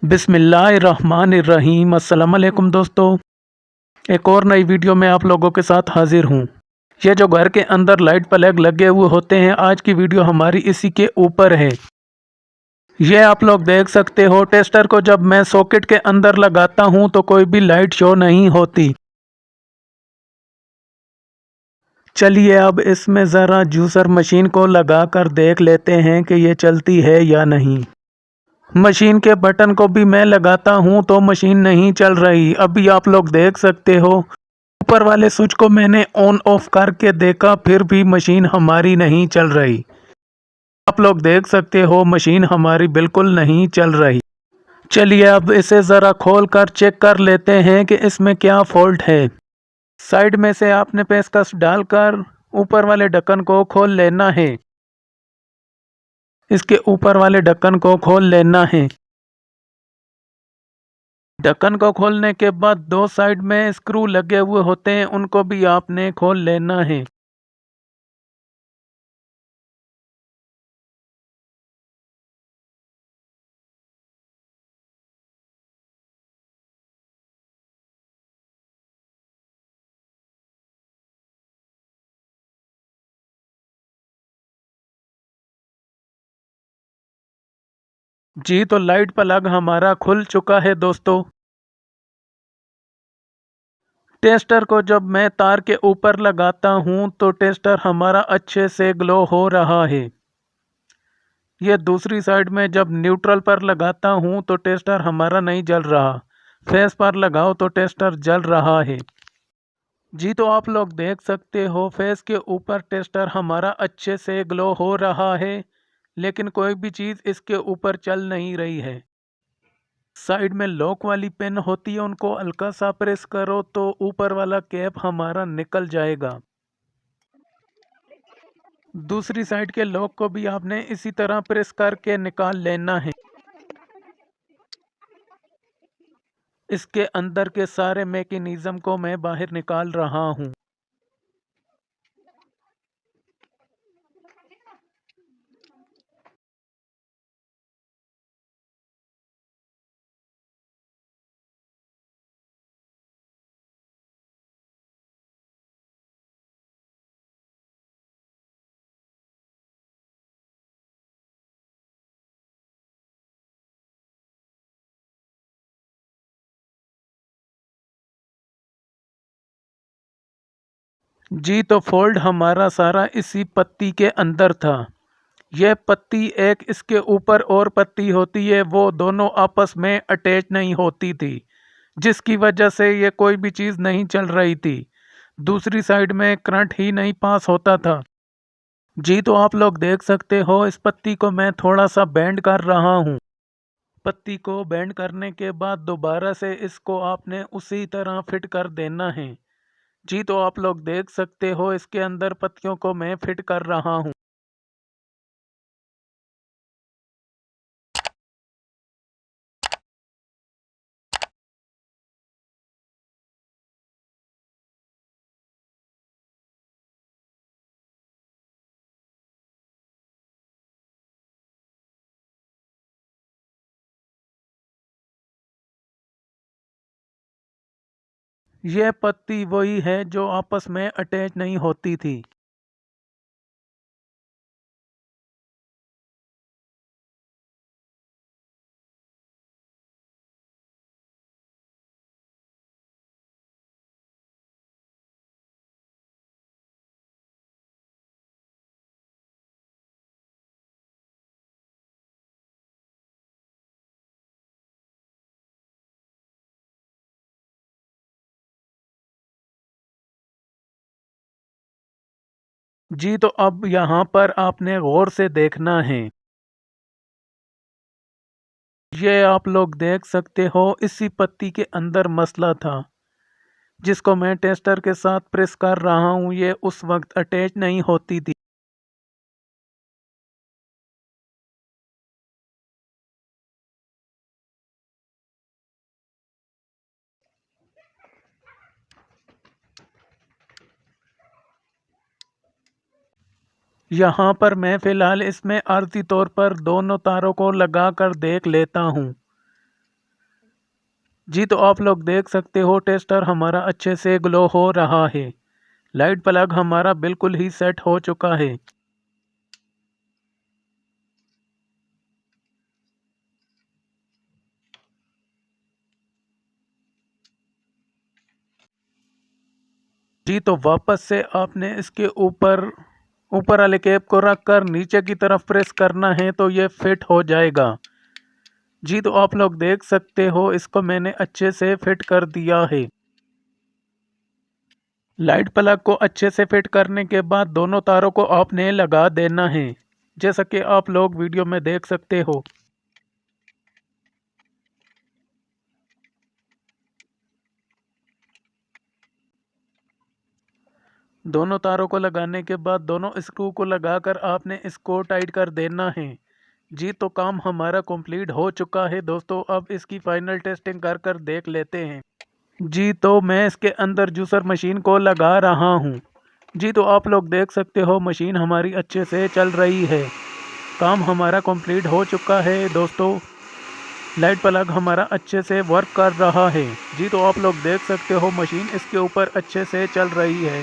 बिस्मिल्लाहिर्रहमानिर्रहीम। अस्सलाम वालेकुम दोस्तों, एक और नई वीडियो में आप लोगों के साथ हाजिर हूँ। ये जो घर के अंदर लाइट प्लग लगे हुए होते हैं, आज की वीडियो हमारी इसी के ऊपर है। ये आप लोग देख सकते हो, टेस्टर को जब मैं सॉकेट के अंदर लगाता हूँ तो कोई भी लाइट शो नहीं होती। चलिए अब इसमें ज़रा जूसर मशीन को लगा कर देख लेते हैं कि ये चलती है या नहीं। मशीन के बटन को भी मैं लगाता हूं तो मशीन नहीं चल रही। अभी आप लोग देख सकते हो, ऊपर वाले स्विच को मैंने ऑन ऑफ करके देखा, फिर भी मशीन हमारी नहीं चल रही। आप लोग देख सकते हो मशीन हमारी बिल्कुल नहीं चल रही। चलिए अब इसे ज़रा खोल कर चेक कर लेते हैं कि इसमें क्या फॉल्ट है। साइड में से आपने पेचकस डालकर ऊपर वाले ढक्कन को खोल लेना है। इसके ऊपर वाले ढक्कन को खोल लेना है। ढक्कन को खोलने के बाद दो साइड में स्क्रू लगे हुए होते हैं, उनको भी आपने खोल लेना है। जी तो लाइट प्लग हमारा खुल चुका है दोस्तों। टेस्टर को जब मैं तार के ऊपर लगाता हूं तो टेस्टर हमारा अच्छे से ग्लो हो रहा है। ये दूसरी साइड में जब न्यूट्रल पर लगाता हूं तो टेस्टर हमारा नहीं जल रहा। फेस पर लगाओ तो टेस्टर जल रहा है। जी तो आप लोग देख सकते हो, फेस के ऊपर टेस्टर हमारा अच्छे से ग्लो हो रहा है, लेकिन कोई भी चीज़ इसके ऊपर चल नहीं रही है। साइड में लॉक वाली पिन होती है, उनको हल्का सा प्रेस करो तो ऊपर वाला कैप हमारा निकल जाएगा। दूसरी साइड के लॉक को भी आपने इसी तरह प्रेस करके निकाल लेना है। इसके अंदर के सारे मैकेनिज्म को मैं बाहर निकाल रहा हूँ। जी तो फोल्ड हमारा सारा इसी पत्ती के अंदर था। यह पत्ती एक इसके ऊपर और पत्ती होती है, वो दोनों आपस में अटैच नहीं होती थी, जिसकी वजह से ये कोई भी चीज़ नहीं चल रही थी। दूसरी साइड में करंट ही नहीं पास होता था। जी तो आप लोग देख सकते हो, इस पत्ती को मैं थोड़ा सा बेंड कर रहा हूँ। पत्ती को बेंड करने के बाद दोबारा से इसको आपने उसी तरह फिट कर देना है। जी तो आप लोग देख सकते हो, इसके अंदर पत्तियों को मैं फिट कर रहा हूँ। यह पत्ती वही है जो आपस में अटैच नहीं होती थी। जी तो अब यहाँ पर आपने गौर से देखना है। ये आप लोग देख सकते हो, इसी पत्ती के अंदर मसला था, जिसको मैं टेस्टर के साथ प्रेस कर रहा हूँ। ये उस वक्त अटैच नहीं होती थी। यहाँ पर मैं फ़िलहाल इसमें आर्जी तौर पर दोनों तारों को लगा कर देख लेता हूँ। जी तो आप लोग देख सकते हो टेस्टर हमारा अच्छे से ग्लो हो रहा है। लाइट प्लग हमारा बिल्कुल ही सेट हो चुका है। जी तो वापस से आपने इसके ऊपर ऊपर वाले कैप को रख कर नीचे की तरफ प्रेस करना है तो ये फिट हो जाएगा। जी तो आप लोग देख सकते हो इसको मैंने अच्छे से फिट कर दिया है। लाइट प्लग को अच्छे से फिट करने के बाद दोनों तारों को आपने लगा देना है, जैसा कि आप लोग वीडियो में देख सकते हो। दोनों तारों को लगाने के बाद दोनों स्क्रू को लगाकर आपने इसको टाइट कर देना है। जी तो काम हमारा कंप्लीट हो चुका है दोस्तों, अब इसकी फाइनल टेस्टिंग कर कर देख लेते हैं। जी तो मैं इसके अंदर जूसर मशीन को लगा रहा हूँ। जी तो आप लोग देख सकते हो मशीन हमारी अच्छे से चल रही है। काम हमारा कंप्लीट हो चुका है दोस्तों। लाइट प्लग हमारा अच्छे से वर्क कर रहा है। जी तो आप लोग देख सकते हो मशीन इसके ऊपर अच्छे से चल रही है।